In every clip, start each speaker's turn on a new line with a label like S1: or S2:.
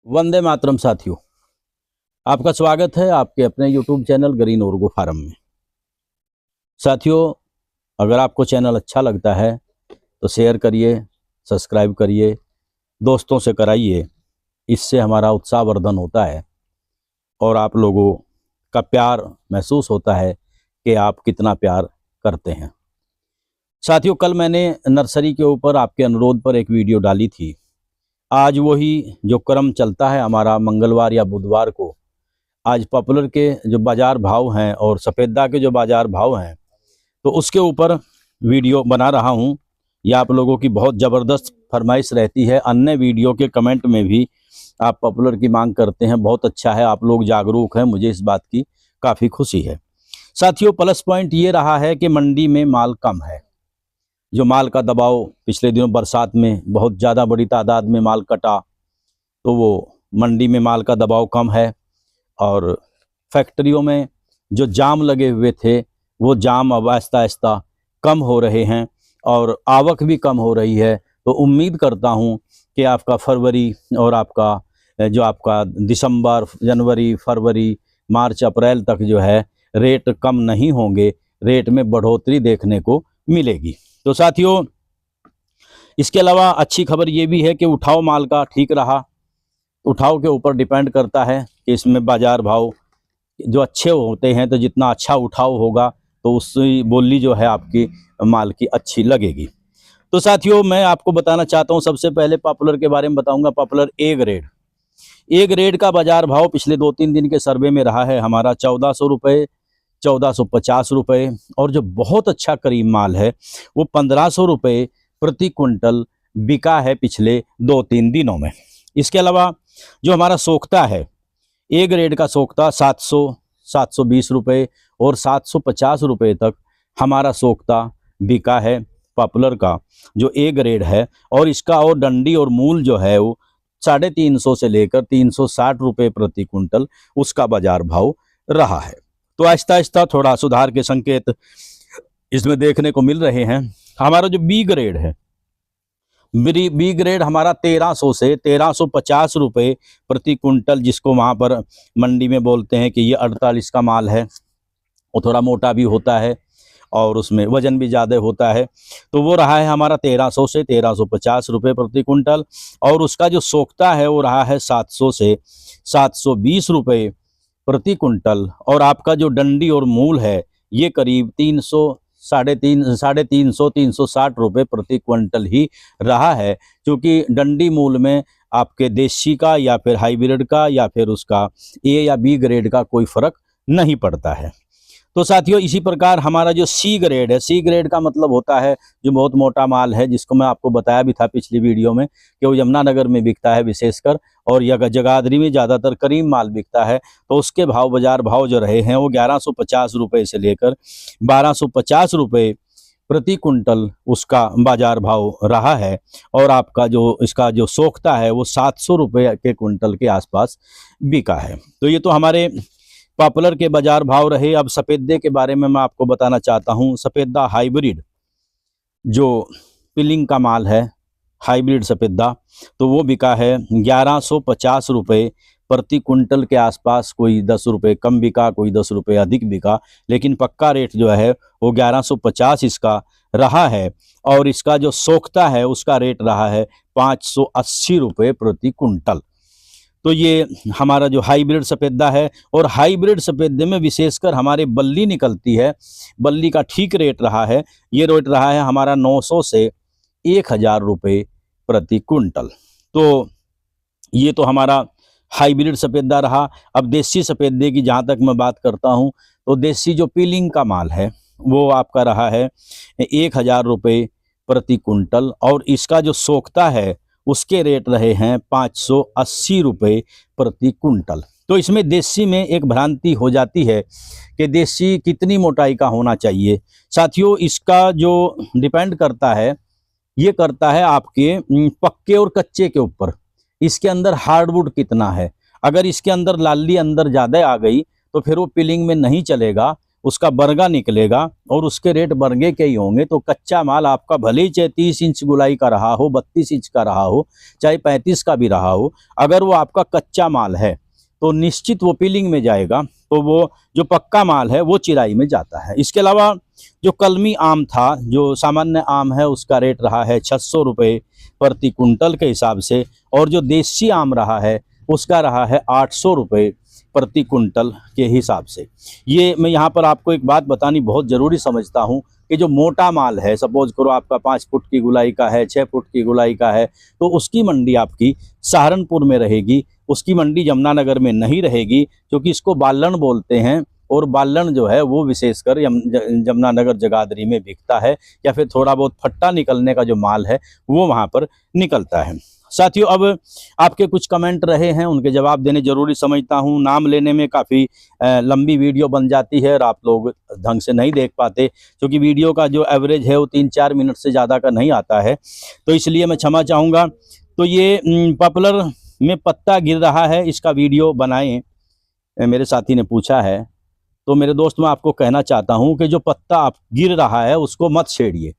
S1: वंदे मातरम साथियों, आपका स्वागत है आपके अपने YouTube चैनल ग्रीन ओर्गो फार्म में। साथियों, अगर आपको चैनल अच्छा लगता है तो शेयर करिए, सब्सक्राइब करिए, दोस्तों से कराइए। इससे हमारा उत्साहवर्धन होता है और आप लोगों का प्यार महसूस होता है कि आप कितना प्यार करते हैं। साथियों, कल मैंने नर्सरी के ऊपर आपके अनुरोध पर एक वीडियो डाली थी। आज वही जो क्रम चलता है हमारा मंगलवार या बुधवार को, आज पॉपुलर के जो बाज़ार भाव हैं और सफ़ेदा के जो बाज़ार भाव हैं, तो उसके ऊपर वीडियो बना रहा हूं। यह आप लोगों की बहुत ज़बरदस्त फरमाइश रहती है। अन्य वीडियो के कमेंट में भी आप पॉपुलर की मांग करते हैं। बहुत अच्छा है, आप लोग जागरूक हैं, मुझे इस बात की काफ़ी खुशी है। साथियों, प्लस पॉइंट ये रहा है कि मंडी में माल कम है। जो माल का दबाव पिछले दिनों बरसात में बहुत ज़्यादा बड़ी तादाद में माल कटा, तो वो मंडी में माल का दबाव कम है और फैक्ट्रियों में जो जाम लगे हुए थे वो जाम अब आहिस्ता आहिस्ता कम हो रहे हैं और आवक भी कम हो रही है। तो उम्मीद करता हूं कि आपका फरवरी और आपका दिसंबर, जनवरी, फरवरी, मार्च, अप्रैल तक जो है रेट कम नहीं होंगे, रेट में बढ़ोतरी देखने को मिलेगी। तो साथियों, इसके अलावा अच्छी खबर ये भी है कि उठाव माल का ठीक रहा। उठाव के ऊपर डिपेंड करता है कि इसमें बाज़ार भाव जो अच्छे होते हैं, तो जितना अच्छा उठाव होगा तो उसकी बोली जो है आपकी माल की अच्छी लगेगी। तो साथियों, मैं आपको बताना चाहता हूं, सबसे पहले पॉपुलर के बारे में बताऊंगा। पॉपुलर ए ग्रेड का बाज़ार भाव पिछले 2-3 दिन के सर्वे में रहा है हमारा 1400 रुपये, 1450 रुपये, और जो बहुत अच्छा करीम माल है वो 1500 रुपये प्रति कुंटल बिका है पिछले 2-3 दिनों में। इसके अलावा जो हमारा सोख्ता है, ए ग्रेड का सोख्ता 700, 720 रुपये और 750 रुपये तक हमारा सोख्ता बिका है पॉपुलर का, जो ए ग्रेड है। और इसका और डंडी और मूल जो है वो 350 से लेकर 360 रुपये प्रति कुंटल उसका बाजार भाव रहा है। तो आहिस्ता आहिस्ता थोड़ा सुधार के संकेत इसमें देखने को मिल रहे हैं। हमारा जो बी ग्रेड है, बी ग्रेड हमारा 1300 से 1350 रुपये प्रति कुंटल, जिसको वहाँ पर मंडी में बोलते हैं कि ये 48 का माल है। वो थोड़ा मोटा भी होता है और उसमें वजन भी ज़्यादा होता है। तो वो रहा है हमारा 1300 से 1350 रुपये प्रति कुंटल। और उसका जो सोख्ता है वो रहा है 700 से 720 रुपये प्रति कुंटल। और आपका जो डंडी और मूल है ये करीब 300, 350, 360 रुपये प्रति क्विंटल ही रहा है, क्योंकि डंडी मूल में आपके देसी का या फिर हाइब्रिड का या फिर उसका ए या बी ग्रेड का कोई फ़र्क नहीं पड़ता है। तो साथियों, इसी प्रकार हमारा जो सी ग्रेड है, सी ग्रेड का मतलब होता है जो बहुत मोटा माल है, जिसको मैं आपको बताया भी था पिछली वीडियो में कि वो यमुनानगर में बिकता है विशेषकर, और जगाधरी में ज़्यादातर करीम माल बिकता है। तो उसके बाज़ार भाव जो रहे हैं वो 1150 रुपये से लेकर 1250 रुपये प्रति कुंटल उसका बाज़ार भाव रहा है। और आपका जो इसका जो सोख्ता है वो 700 रुपये के कुंटल के आसपास बिका है। तो ये तो हमारे पॉपुलर के बाज़ार भाव रहे। अब सफ़ेदे के बारे में मैं आपको बताना चाहता हूँ। सफ़ेदा हाइब्रिड जो पिलिंग का माल है, हाइब्रिड सफ़ेदा, तो वो बिका है 1150 रुपये प्रति कुंटल के आसपास। कोई 10 रुपये कम बिका, कोई 10 रुपये अधिक बिका, लेकिन पक्का रेट जो है वो 1150 इसका रहा है। और इसका जो सोख्ता है उसका रेट रहा है 580 रुपये प्रति कुंटल। तो ये हमारा जो हाइब्रिड सफ़ेदा है, और हाइब्रिड सफ़ेदे में विशेषकर हमारे बल्ली निकलती है, बल्ली का ठीक रेट रहा है। ये रेट रहा है हमारा 900 से 1000 रुपये प्रति कुंटल। तो ये तो हमारा हाइब्रिड सफ़ेदा रहा। अब देसी सफ़ेदे की जहाँ तक मैं बात करता हूँ, तो देसी जो पीलिंग का माल है वो आपका रहा है 1000 रुपये प्रति कुंटल। और इसका जो सोख्ता है उसके रेट रहे हैं 580 रुपये प्रति कुंटल। तो इसमें देसी में एक भ्रांति हो जाती है कि देसी कितनी मोटाई का होना चाहिए। साथियों, इसका जो डिपेंड करता है, ये करता है आपके पक्के और कच्चे के ऊपर। इसके अंदर हार्डवुड कितना है। अगर इसके अंदर लाली अंदर ज़्यादा आ गई तो फिर वो पिलिंग में नहीं चलेगा, उसका बरगा निकलेगा और उसके रेट बरगे के ही होंगे। तो कच्चा माल आपका भले ही चाहे 30 इंच गुलाई का रहा हो, 32 इंच का रहा हो, चाहे 35 का भी रहा हो, अगर वो आपका कच्चा माल है तो निश्चित वो पीलिंग में जाएगा। तो वो जो पक्का माल है वो चिराई में जाता है। इसके अलावा जो कलमी आम था, जो सामान्य आम है, उसका रेट रहा है 600 रुपये प्रति कुंटल के हिसाब से, और जो देसी आम रहा है उसका रहा है 800 रुपये प्रति कुंटल के हिसाब से। ये मैं यहाँ पर आपको एक बात बतानी बहुत ज़रूरी समझता हूँ कि जो मोटा माल है, सपोज करो आपका 5 फुट की गुलाई का है, 6 फुट की गुलाई का है, तो उसकी मंडी आपकी सहारनपुर में रहेगी, उसकी मंडी जमुनानगर में नहीं रहेगी, क्योंकि इसको बालन बोलते हैं। और बालन जो है वो विशेषकर जमुनानगर जगाधरी में बिकता है, या फिर थोड़ा बहुत फट्टा निकलने का जो माल है वो वहाँ पर निकलता है। साथियों, अब आपके कुछ कमेंट रहे हैं, उनके जवाब देने जरूरी समझता हूं। नाम लेने में काफ़ी लंबी वीडियो बन जाती है और आप लोग ढंग से नहीं देख पाते, क्योंकि वीडियो का जो एवरेज है वो 3-4 मिनट से ज़्यादा का नहीं आता है, तो इसलिए मैं क्षमा चाहूँगा। तो ये पॉपुलर में पत्ता गिर रहा है, इसका वीडियो बनाएं, मेरे साथी ने पूछा है। तो मेरे दोस्त, मैं आपको कहना चाहता हूँ कि जो पत्ता आप गिर रहा है उसको मत छेड़िए,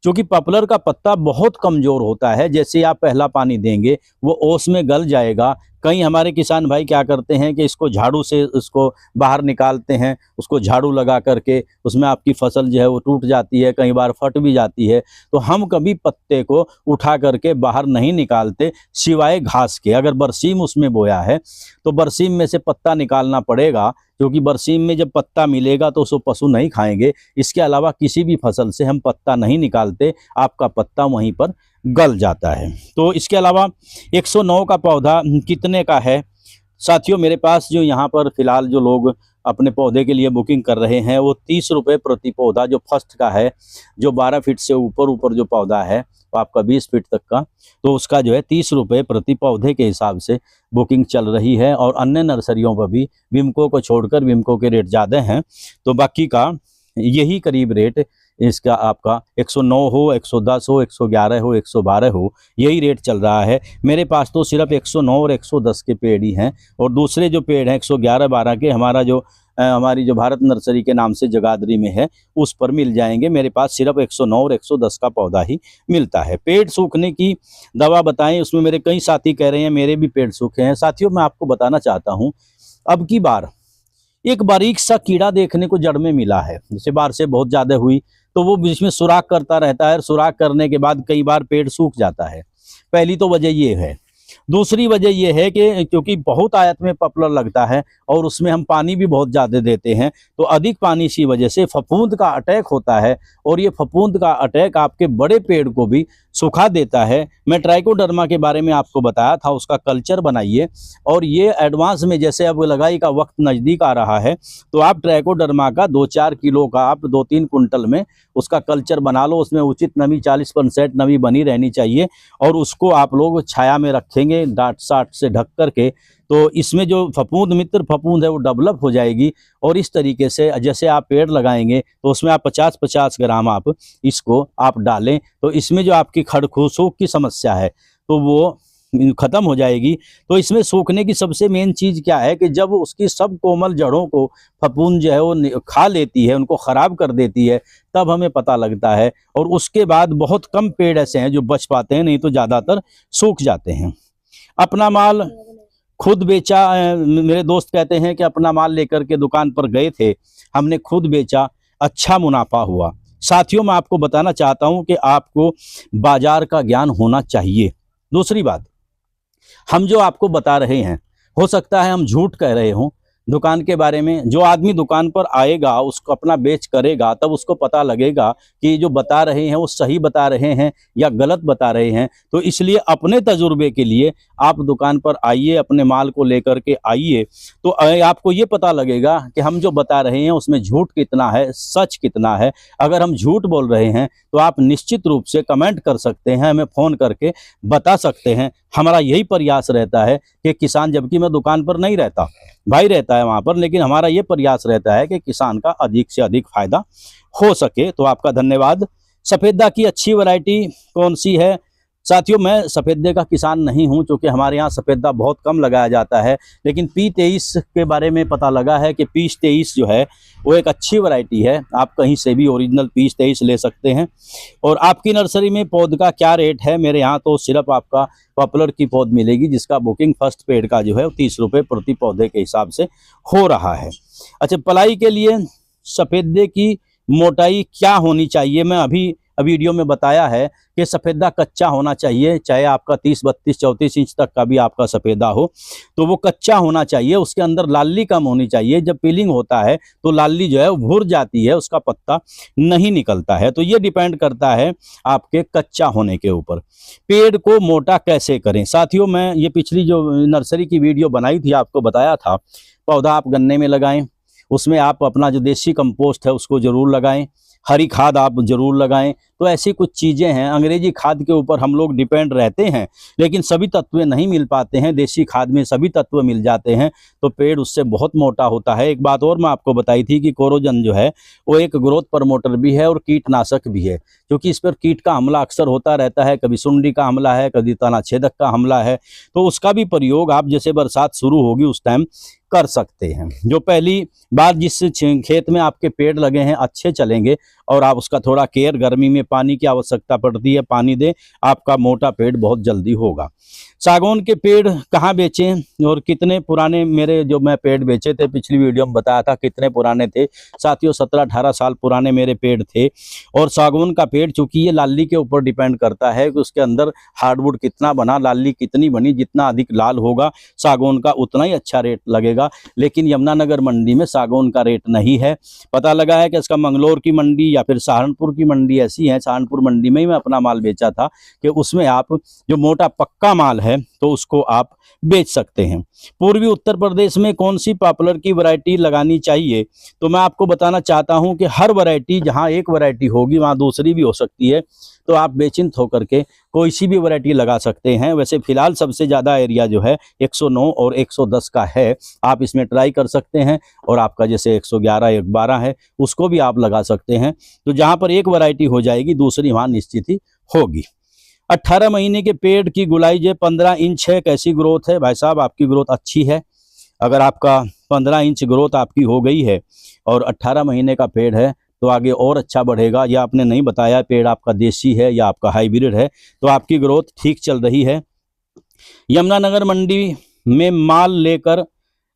S1: क्योंकि पॉपुलर का पत्ता बहुत कमज़ोर होता है। जैसे आप पहला पानी देंगे वो ओस में गल जाएगा। कई हमारे किसान भाई क्या करते हैं कि इसको झाड़ू से उसको बाहर निकालते हैं, उसको झाड़ू लगा करके उसमें आपकी फसल जो है वो टूट जाती है, कई बार फट भी जाती है। तो हम कभी पत्ते को उठा करके बाहर नहीं निकालते, सिवाय घास के। अगर बरसीम उसमें बोया है तो बरसीम में से पत्ता निकालना पड़ेगा, क्योंकि बरसीम में जब पत्ता मिलेगा तो उसको पशु नहीं खाएंगे। इसके अलावा किसी भी फसल से हम पत्ता नहीं निकालते, आपका पत्ता वहीं पर गल जाता है। तो इसके अलावा 109 का पौधा कितने का है? साथियों, मेरे पास जो यहाँ पर फिलहाल जो लोग अपने पौधे के लिए बुकिंग कर रहे हैं वो 30 रुपये प्रति पौधा जो फर्स्ट का है, जो 12 फीट से ऊपर जो पौधा है तो आपका 20 फीट तक का, तो उसका जो है 30 रुपये प्रति पौधे के हिसाब से बुकिंग चल रही है। और अन्य नर्सरियों पर भी विमको को छोड़कर, विमको के रेट ज़्यादा हैं, तो बाकी का यही करीब रेट इसका आपका 109 हो, 110 हो, 111 हो, 112 हो, यही रेट चल रहा है। मेरे पास तो सिर्फ 109 और 110 के पेड़ ही हैं, और दूसरे जो पेड़ हैं 111-12 के हमारी जो भारत नर्सरी के नाम से जगाधरी में है उस पर मिल जाएंगे। मेरे पास सिर्फ 109 और 110 का पौधा ही मिलता है। पेड़ सूखने की दवा बताएं, उसमें मेरे कई साथी कह रहे हैं मेरे भी पेड़ सूखे हैं। साथियों, मैं आपको बताना चाहता हूँ, अब की बार एक बारीक सा कीड़ा देखने को जड़ में मिला है। जैसे बारिश बहुत ज़्यादा हुई तो वो बीच में सुराख करता रहता है, और सुराख करने के बाद कई बार पेड़ सूख जाता है। पहली तो वजह ये है। दूसरी वजह यह है कि क्योंकि बहुत आयत में पॉपुलर लगता है और उसमें हम पानी भी बहुत ज़्यादा देते हैं, तो अधिक पानी की वजह से फफूंद का अटैक होता है, और ये फफूंद का अटैक आपके बड़े पेड़ को भी सुखा देता है। मैं ट्राइकोडर्मा के बारे में आपको बताया था, उसका कल्चर बनाइए, और ये एडवांस में जैसे अब लगाई का वक्त नज़दीक आ रहा है तो आप ट्राइकोडर्मा का 2-4 किलो का आप 2-3 कुंटल में उसका कल्चर बना लो। उसमें उचित नमी 40% नमी बनी रहनी चाहिए, और उसको आप लोग छाया में रखेंगे डाट साट से ढक करके, तो इसमें जो फफूंद मित्र फफूंद है वो डेवलप हो जाएगी। और इस तरीके से जैसे आप पेड़ लगाएंगे तो उसमें आप 50-50 ग्राम आप इसको आप डालें, तो इसमें जो आपकी खड़सूख की समस्या है तो वो ख़त्म हो जाएगी। तो इसमें सूखने की सबसे मेन चीज़ क्या है कि जब उसकी सब कोमल जड़ों को फफूंद जो है वो खा लेती है, उनको ख़राब कर देती है, तब हमें पता लगता है। और उसके बाद बहुत कम पेड़ ऐसे हैं जो बच पाते हैं, नहीं तो ज़्यादातर सूख जाते हैं। अपना माल खुद बेचा, मेरे दोस्त कहते हैं कि अपना माल लेकर के दुकान पर गए थे, हमने खुद बेचा, अच्छा मुनाफा हुआ। साथियों, मैं आपको बताना चाहता हूं कि आपको बाजार का ज्ञान होना चाहिए। दूसरी बात, हम जो आपको बता रहे हैं हो सकता है हम झूठ कह रहे हों दुकान के बारे में। जो आदमी दुकान पर आएगा, उसको अपना बेच करेगा, तब उसको पता लगेगा कि जो बता रहे हैं वो सही बता रहे हैं या गलत बता रहे हैं। तो इसलिए अपने तजुर्बे के लिए आप दुकान पर आइए, अपने माल को लेकर के आइए, तो आपको ये पता लगेगा कि हम जो बता रहे हैं उसमें झूठ कितना है, सच कितना है। अगर हम झूठ बोल रहे हैं तो आप निश्चित रूप से कमेंट कर सकते हैं, हमें फ़ोन करके बता सकते हैं। हमारा यही प्रयास रहता है कि किसान, जबकि मैं दुकान पर नहीं रहता, भाई रहता है वहाँ पर, लेकिन हमारा ये प्रयास रहता है कि किसान का अधिक से अधिक फायदा हो सके। तो आपका धन्यवाद। सफ़ेदा की अच्छी वैरायटी कौन सी है? साथियों, मैं सफ़ेदे का किसान नहीं हूं, क्योंकि हमारे यहाँ सफ़ेदा बहुत कम लगाया जाता है, लेकिन P23 के बारे में पता लगा है कि P23 जो है वो एक अच्छी वैरायटी है। आप कहीं से भी ओरिजिनल P23 ले सकते हैं। और आपकी नर्सरी में पौध का क्या रेट है? मेरे यहाँ तो सिर्फ आपका पॉपुलर की पौध मिलेगी, जिसका बुकिंग फर्स्ट पेड़ का जो है 30 रुपये प्रति पौधे के हिसाब से हो रहा है। अच्छा, पलाई के लिए सफ़ेदे की मोटाई क्या होनी चाहिए? मैं अभी वीडियो में बताया है कि सफ़ेदा कच्चा होना चाहिए, चाहे आपका 30, 32, 34 इंच तक का भी आपका सफ़ेदा हो, तो वो कच्चा होना चाहिए। उसके अंदर लाली कम होनी चाहिए। जब पीलिंग होता है तो लाली जो है वो भुर जाती है, उसका पत्ता नहीं निकलता है। तो ये डिपेंड करता है आपके कच्चा होने के ऊपर। पेड़ को मोटा कैसे करें? साथियों, मैं ये पिछली जो नर्सरी की वीडियो बनाई थी, आपको बताया था पौधा आप गन्ने में लगाएं, उसमें आप अपना जो देसी कंपोस्ट है उसको ज़रूर लगाएं, हरी खाद आप ज़रूर लगाएं। तो ऐसी कुछ चीज़ें हैं। अंग्रेजी खाद के ऊपर हम लोग डिपेंड रहते हैं, लेकिन सभी तत्व नहीं मिल पाते हैं। देसी खाद में सभी तत्व मिल जाते हैं, तो पेड़ उससे बहुत मोटा होता है। एक बात और मैं आपको बताई थी कि कोरोजन जो है वो एक ग्रोथ प्रमोटर भी है और कीटनाशक भी है, क्योंकि इस पर कीट का हमला अक्सर होता रहता है। कभी सुंडी का हमला है, कभी तना छेदक का हमला है, तो उसका भी प्रयोग आप जैसे बरसात शुरू होगी उस टाइम कर सकते हैं। जो पहली बार जिस खेत में आपके पेड़ लगे हैं अच्छे चलेंगे, और आप उसका थोड़ा केयर, गर्मी में पानी की आवश्यकता पड़ती है, पानी दें, आपका मोटा पेड़ बहुत जल्दी होगा। सागौन के पेड़ कहाँ बेचें और कितने पुराने? मेरे जो मैं पेड़ बेचे थे पिछली वीडियो में बताया था कितने पुराने थे साथियों। 17-18 साल पुराने मेरे पेड़ थे। और सागौन का पेड़, चूँकि ये लाली के ऊपर डिपेंड करता है कि उसके अंदर हार्डवुड कितना बना, लाली कितनी बनी। जितना अधिक लाल होगा सागौन का उतना ही अच्छा रेट लगेगा। लेकिन यमुनानगर मंडी में सागौन का रेट नहीं है। पता लगा है कि इसका मंगलौर की मंडी या फिर सहारनपुर की मंडी ऐसी है, सहारनपुर मंडी में ही मैं अपना माल बेचा था, कि उसमें आप जो मोटा पक्का माल है तो उसको आप बेच सकते हैं। पूर्वी उत्तर प्रदेश में कौन सी पॉपुलर की वैरायटी लगानी चाहिए? तो मैं आपको बताना चाहता हूं कि हर वैरायटी, जहां एक वैरायटी होगी वहां दूसरी भी हो सकती है, तो आप बेचिंत होकर के कोई सी भी वैरायटी लगा सकते हैं। वैसे फिलहाल सबसे ज़्यादा एरिया जो है 109 और 110 का है, आप इसमें ट्राई कर सकते हैं। और आपका जैसे 111, 112 है, उसको भी आप लगा सकते हैं। तो जहाँ पर एक वैरायटी हो जाएगी दूसरी वहाँ निश्चित ही होगी। 18 महीने के पेड़ की गुलाई जो 15 इंच है, कैसी ग्रोथ है? भाई साहब, आपकी ग्रोथ अच्छी है। अगर आपका 15 इंच ग्रोथ आपकी हो गई है और 18 महीने का पेड़ है तो आगे और अच्छा बढ़ेगा। या आपने नहीं बताया पेड़ आपका देसी है या आपका हाइब्रिड है, तो आपकी ग्रोथ ठीक चल रही है। यमुनानगर मंडी में माल लेकर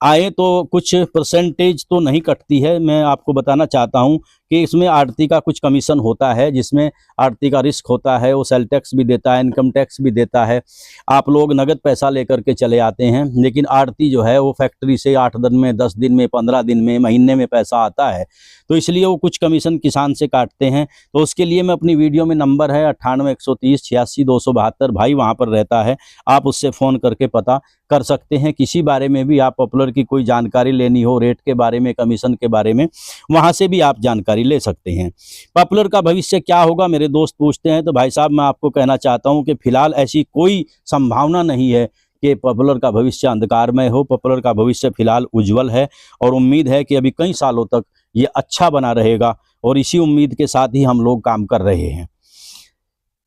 S1: आए तो कुछ परसेंटेज तो नहीं कटती है। मैं आपको बताना चाहता हूं कि इसमें आड़ती का कुछ कमीशन होता है, जिसमें आड़ती का रिस्क होता है। वो सेल टैक्स भी देता है, इनकम टैक्स भी देता है। आप लोग नगद पैसा लेकर के चले आते हैं, लेकिन आड़ती जो है वो फैक्ट्री से 8 दिन में, 10 दिन में, 15 दिन में, महीने में पैसा आता है, तो इसलिए वो कुछ कमीशन किसान से काटते हैं। तो उसके लिए मैं अपनी वीडियो में नंबर है 98 130 86 272, भाई वहाँ पर रहता है, आप उससे फ़ोन करके पता कर सकते हैं। किसी बारे में भी आप पॉपुलर की कोई जानकारी लेनी हो, रेट के बारे में, कमीशन के बारे में, वहाँ से भी आप जानकारी ले सकते हैं। पॉपुलर का भविष्य क्या होगा, मेरे दोस्त पूछते हैं। तो भाई साहब, मैं आपको कहना चाहता हूँ कि फिलहाल ऐसी कोई संभावना नहीं है कि पॉपुलर का भविष्य अंधकारमय हो। पॉपुलर का भविष्य फिलहाल उज्जवल है और उम्मीद है कि अभी कई सालों तक ये अच्छा बना रहेगा, और इसी उम्मीद के साथ ही हम लोग काम कर रहे हैं।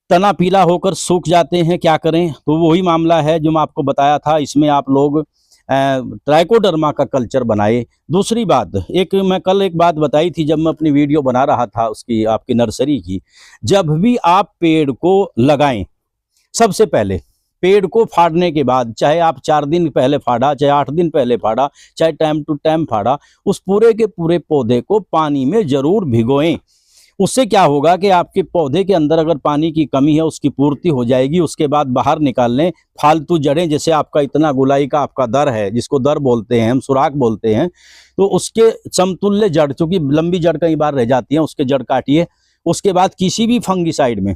S1: तना पीला होकर सूख जाते हैं, क्या करें? तो वही मामला है जो मैं आपको बताया था। इसमें आप लोग ट्राइकोडर्मा का कल्चर बनाए। दूसरी बात, मैं कल एक बात बताई थी जब मैं अपनी वीडियो बना रहा था उसकी, आपकी नर्सरी की। जब भी आप पेड़ को लगाएं, सबसे पहले पेड़ को फाड़ने के बाद, चाहे आप 4 दिन पहले फाड़ा, चाहे 8 दिन पहले फाड़ा, चाहे टाइम टू टाइम फाड़ा, उस पूरे के पूरे पौधे को पानी में जरूर भिगोएं। उससे क्या होगा कि आपके पौधे के अंदर अगर पानी की कमी है उसकी पूर्ति हो जाएगी। उसके बाद बाहर निकाल लें फालतू जड़ें, जैसे आपका इतना गुलाई का आपका दर है, जिसको दर बोलते हैं हम, सुराख बोलते हैं, तो उसके समतुल्य जड़, चूँकि लंबी जड़ कई बार रह जाती हैं, उसके जड़ काटिए। उसके बाद किसी भी फंगिसाइड में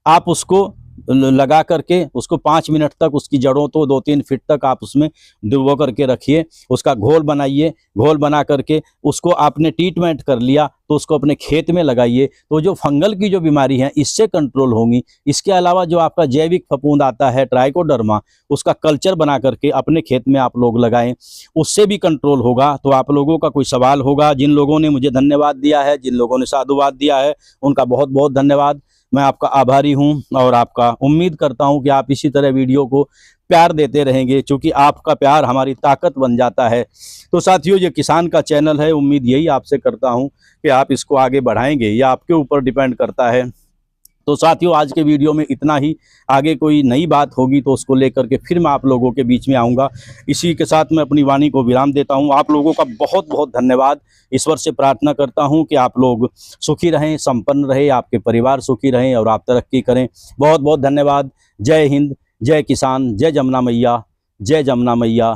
S1: आप उसको लगा करके उसको 5 मिनट तक उसकी जड़ों तो 2-3 फीट तक आप उसमें डुबो करके रखिए। उसका घोल बनाइए। घोल बना करके उसको आपने ट्रीटमेंट कर लिया तो उसको अपने खेत में लगाइए, तो जो फंगल की जो बीमारी है इससे कंट्रोल होंगी। इसके अलावा जो आपका जैविक फफूंद आता है ट्राइकोडर्मा, उसका कल्चर बना करके अपने खेत में आप लोग लगाएं, उससे भी कंट्रोल होगा। तो आप लोगों का कोई सवाल होगा, जिन लोगों ने मुझे धन्यवाद दिया है, जिन लोगों ने साधुवाद दिया है, उनका बहुत बहुत धन्यवाद। मैं आपका आभारी हूं और आपका उम्मीद करता हूं कि आप इसी तरह वीडियो को प्यार देते रहेंगे, क्योंकि आपका प्यार हमारी ताकत बन जाता है। तो साथियों, ये किसान का चैनल है, उम्मीद यही आपसे करता हूं कि आप इसको आगे बढ़ाएंगे, या आपके ऊपर डिपेंड करता है। तो साथियों, आज के वीडियो में इतना ही। आगे कोई नई बात होगी तो उसको लेकर के फिर मैं आप लोगों के बीच में आऊँगा। इसी के साथ मैं अपनी वाणी को विराम देता हूँ। आप लोगों का बहुत बहुत धन्यवाद। ईश्वर से प्रार्थना करता हूँ कि आप लोग सुखी रहें, संपन्न रहे, आपके परिवार सुखी रहें और आप तरक्की करें। बहुत बहुत धन्यवाद। जय हिंद, जय किसान, जय जमुना मैया, जय जमुना मैया,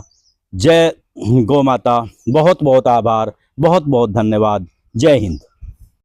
S1: जय गौ माता। बहुत बहुत आभार, बहुत बहुत धन्यवाद। जय हिंद।